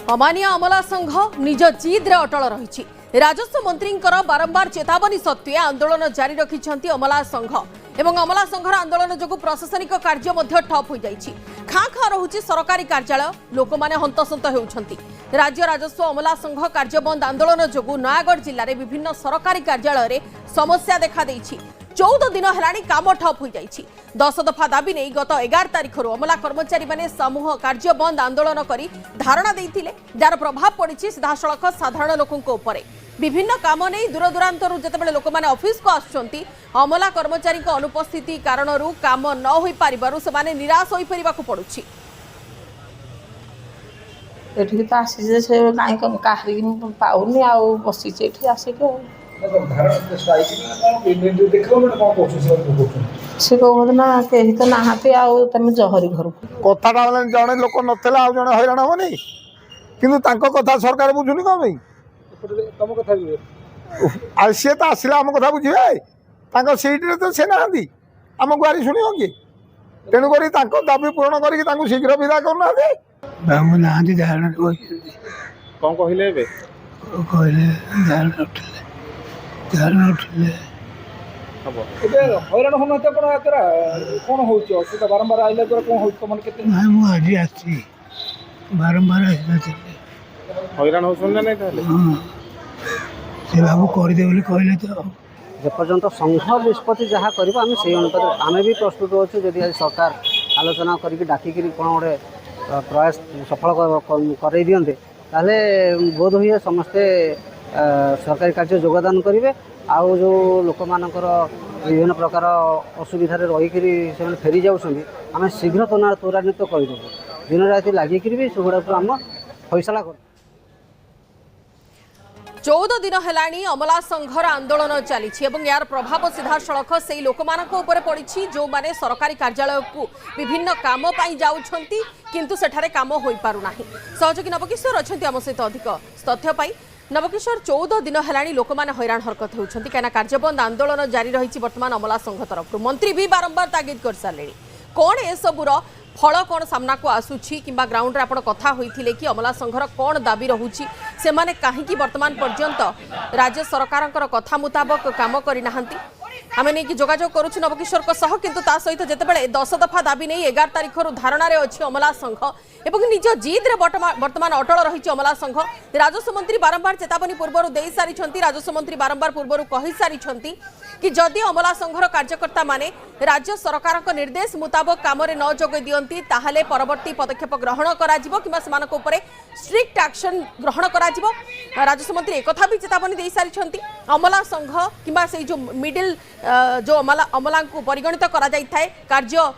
अमानिया अमला संघ निज जिद्रे अटल रही राजस्व मंत्री बारंबार चेतावनी सत्वे आंदोलन जारी रखिंट अमला संघ एवं अमला संघर आंदोलन जो प्रशासनिक कार्य ठप हो जाइछि। खाँ खाँ रोचे सरकारी कार्यालय लोक मैंने हंतसंत होती। राज्य राजस्व अमला संघ कार्य बंद आंदोलन जो नयागढ़ जिले में विभिन्न सरकारी कार्यालय में समस्या देखा देइछि। 14 दिन हेलाणी काम ठप हो जाइछि। 10 दफा दाबी नहीं गत 11 तारिख अमला कर्मचारी माने समूह कार्य बंद आंदोलन करी धारणा देइथिले, जार प्रभाव पड़िछि सीधासलख साधारण लोकंक उपरे। विभिन्न काम नहीं दूर दूरांतर जितेबाला लोक मैंने ऑफिस को आसुचंती अमला कर्मचारी अनुपस्थिति कारण काम न हो पारिबारु से निराश हो फेरिबा को पड़ुछि। एठी तो आसी से काई काहरी पाउनी आ बसी एठी आसी के से कहते ना कहीं तो नहाते आम जहरी घर कथाटा जड़े लोक नथिला आ जड़े हैरान हेनी किंतु तांको कथा सरकार बुझुनी कम तुम कथा आ सी तो आसला आम कथा बुझे सीट्रे तो से ना आम गुआरी शुण किए तेणुक दाबी पूरण कर शीघ्र विदा करना कौन कहले हैरान होना कौन हो बारंबार आइला द्वारा कौन हो तुम बारंबार हैरान हो बाबू करदे कहले तो जेपर्यंत संघ निष्पत्ति जहाँ कर से अनुपात आम भी प्रस्तुत अच्छे जदि आज सरकार आलोचना करके डाकिक कौन गोटे प्रयास सफल कर दिंते ताहले बोध हुए समस्ते सरकारी कार्य योगदान करेंगे। आउ जो लोक मानकर विभिन्न प्रकार असुविधार रहीकि से फेरी जाऊँगी आम शीघ्र त्वरान्वित करदेबू दिन राति लगिक भी सेगुड़ा आम फैसला कर। 14 दिन हेलाणी अमला संघर आंदोलन चली यार प्रभाव सीधासलख से लोक पड़ी जो माने सरकारी कार्यालय को विभिन्न काम जाउछंती किंतु सेठारे काम हो पारुना। सहयोगी नवकिशोर अच्छा आम सहित अधिक तथ्य नवकिशोर 14 दिन हेलाणी लोक मैंने हैरान हरकत होती कहीं कार्यबंद आंदोलन जारी रही बर्तमान अमला संघ तरफ मंत्री भी बारंबार तागिद कर सारे कौन ए सबूर फल कौन सामना को आसूची कि ग्राउंड रे आपण कथा होइथिले कि अमला संघर कौन दाबी रहुची से माने काहेकि वर्तमान पर्यंत राज्य सरकारंकर कथा मुताबक काम करि नाहंती आमे नै कि जोगाजोग करूछु नवकिशोर को सह किंतु ता सहित जेतेबेले 10 दफा दाबी नै 11 तारिख रु धारणा रे अछि अमला संघ एवं निज जिद रे वर्तमान अटल रही अमला संघ। राजस्व मंत्री बारंबार चेतावनी पूर्व दे सारी राजस्व मंत्री बारंबार पूर्व कहि सारी कि जदि अमला संघर कार्यकर्ता माने राज्य सरकार निर्देश मुताबक काम रे न जोग दियंती ताहले परवर्ती पदक्षेप ग्रहण करा जिवो किबा समानक उपरे स्ट्रिक्ट एक्शन ग्रहण करा जिवो। राजस्व मंत्री एकथा भी चेतावनी दे सारी अमला संघ किबा से जो मिडिल जो अमला को परिगणित करा जाय थाए कार्य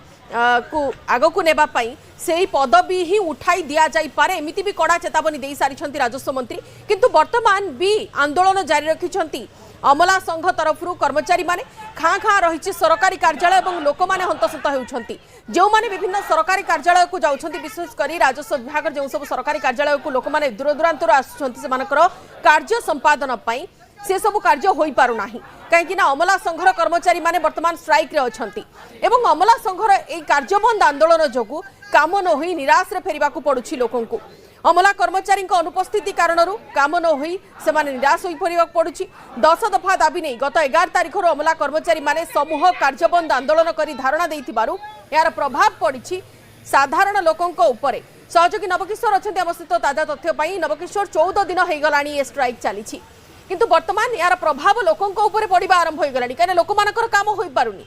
को आग को नेबा पई से पदवी ही उठाई दिया जाई पारे एमिति भी कड़ा चेतावनी दे सारी राजस्व मंत्री किंतु वर्तमान भी आंदोलन जारी रखिछंती अमला संघ तरफ कर्मचारी माने खाँ खाँ रही सरकारी कार्यालय और लोक मैंने हंतसंत होती जो माने विभिन्न सरकारी कार्यालय को जाउछंती विशेषकर राजस्व विभाग जो सब सरकारी कार्यालय को लोक मैंने दूर दूरांतर आसुछंती सेमानकर कार्य संपादन पई से सब कार्य होई पारु नाही कहीं अमला संघर कर्मचारी माने वर्तमान स्ट्राइक रे अछंती एवं अमला संघर ए कार्यबंद आंदोलन जोगु काम न होई निराश रे फेरिबा को पड़ुछि लोकंकु अमला कर्मचारी अनुपस्थिति कारण काम न होई से माने निराश होई फेरिबा पड़ुछि। 10 दफा दाबी नहीं गत 11 तारिख अमला कर्मचारी माने समूह कार्यबंद आंदोलन करी धारणा देइथिबारु यार प्रभाव पड़िछि साधारण लोकंक उपरे। सहयोगी नवकिशोर अच्छा आम सहित ताजा तथ्य नवकिशोर 14 दिन हो गलानी ए स्ट्राइक चली किंतु वर्तमान यार प्रभाव लोकंक उपरे पड़िबा आरंभ हो गलानी कहीं लोक मानकर काम होई पारुनी।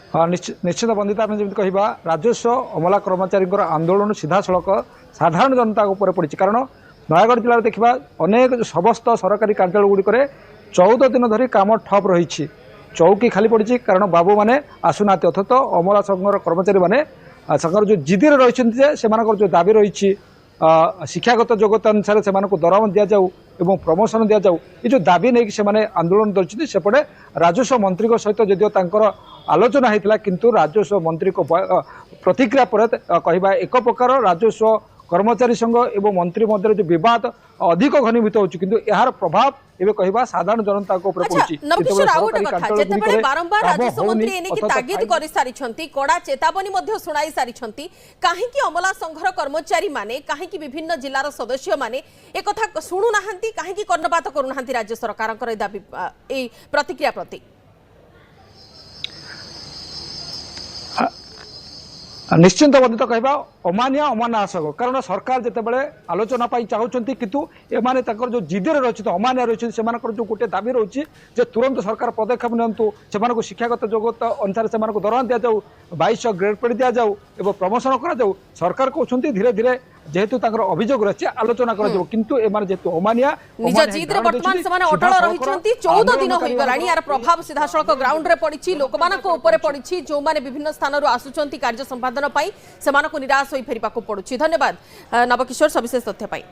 हाँ निश्चित बंदिता आम जमी कह राजस्व अमला कर्मचारी आंदोलन सीधा सड़क साधारण जनता उपर पड़ी कारण नयागढ़ जिले में देखा अनेक समस्त सरकारी कार्यालय गुड़िक 14 दिन धरी काम ठप रही चौकी खाली पड़ी कारण बाबू मैंने आसुना अथत अमला संघर कर्मचारी मैंने जो जिदी रही से जो दाबी रही शिक्षागत योग्यता अनुसार से दरमा दि जाऊ एवं प्रमोशन दि जाऊ ये जो दाबी नहीं से आंदोलन कर सेपटे राजस्व मंत्री सहित जदिव तांकर आलोचना होता किंतु राजस्व मंत्री को प्रतिक्रिया पर कहवा एक प्रकार राजस्व कर्मचारी संघ एवं मंत्री मध्य जो विवाद अधिक घनीभूत होची किंतु यार प्रभाव एबे कहबा साधारण जनता को ऊपर अच्छा पड़ुची नवकिशोर आउ गोटे कथा जेतेबेले बारंबार राजस्व मंत्री एने कि तागिद करि सारिछंती कड़ा चेतावनी मध्ये सुनाई सारिछंती काहे कि अमला संघर कर्मचारी माने काहे कि विभिन्न जिल्लार सदस्य माने ए कथा सुनु नाहंती काहे कि कर्णपात करू नाहंती राज्य सरकारकर दाबी ए प्रतिक्रिया प्रति निश्चिंत बंधित कहवा अमानिया अमानाशक कारण सरकार जितेबाला आलोचना चाहते किंतु एमाने जो जिदे रही अमानिया रही से जो गोटे दाबी रही है तुरंत सरकार पदक्षेप नियंतु से शिक्षागत जगत अनुसार से दरमा दि जाऊ 2200 ग्रेड पे दि जाऊ एवं प्रमोशन कर सरकार कहते धीरे धीरे जेहेतु अभियोग रही आलोचना किंतु जेहेतु अमानिया निज जिद्रे वर्तमान से अटल रही 14 दिन हो गलानी यार प्रभाव सीधा सड़क ग्राउंड रे पड़ी लोकमानक ऊपर पड़ी जो माने विभिन्न स्थान आसुचंती कार्य संपादन पाई सेमानक निराश होई फेरिबाकू पड़ुछि धन्यवाद नवकिशोर सविशेष तथ्य पाई।